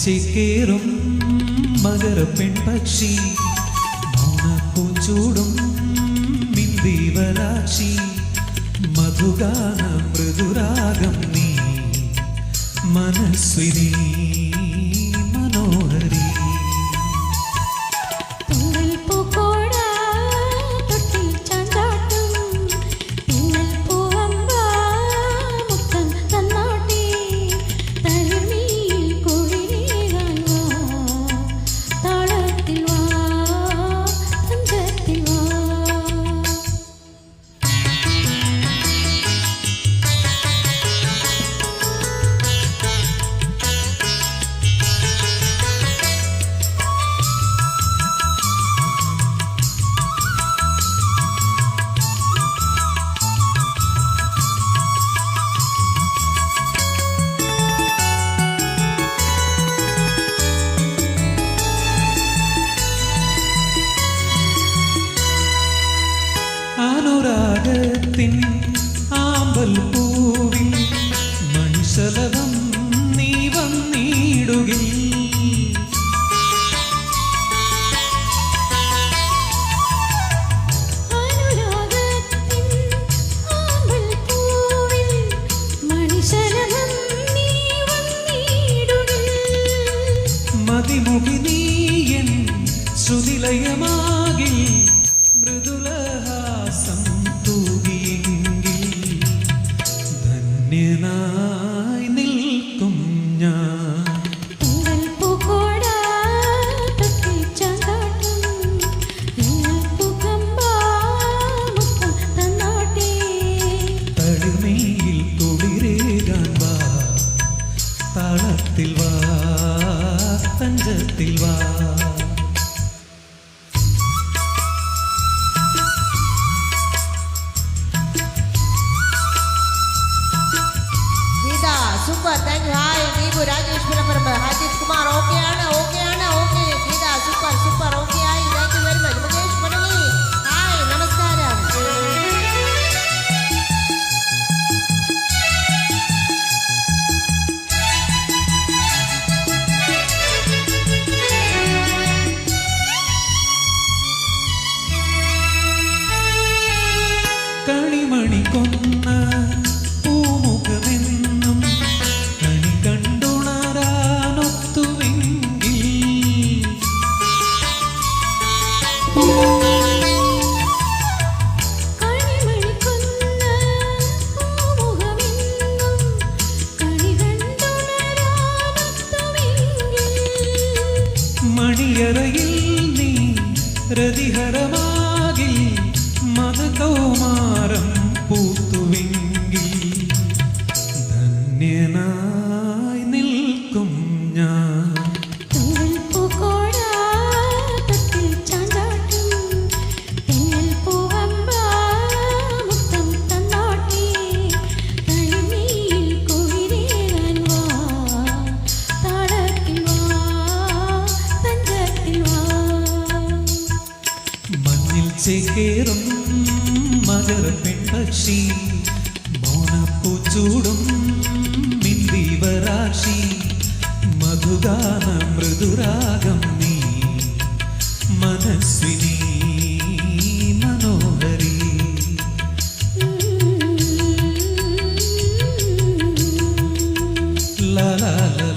ചേക്കേറും മകര പെൺപക്ഷി മൗനപ്പൂച്ചൂടും മിന്ദീവരാക്ഷി മധുഗാന മൃദുരാഗം നീ മനസ്വിനി മനോഹരി അനുരാഗത്തിൻ ആമ്പൽ പൂവിൽ മണിശലഭം നീ വന്നിടുകിൽ മതിമുഖി നീയൻ ശ്രുതിലയമാകിൽ മൃദുലഹാസം തൂകിയെങ്കിൽ ധന്യനായി നിൽക്കും ഞാൻ തളിർമേയിൽ തുളിരേകാൻ വാ താളത്തിൽ വാ തഞ്ചത്തിൽ വാ super thank you hai Ibu Rajeshwari Hajit Kumar okay Gita super okay hai thank you very much Mukesh Manali hai namaskaram കണിമണി കൊന്ന മണിയറയിൽ നീ രതിഹരമാകിൽ മതകൗമാരം പൂത്തുവെങ്കിൽ ധന്യനായി നിൽക്കും ഞാൻ ചേക്കേറും മകര പെൺപക്ഷി മൗനപ്പൂച്ചൂടും മിന്ദീവരാക്ഷി മധുഗാന മൃദുരാഗം നീ മനസ്വിനി മനോഹരി ലാ ലാ ലാ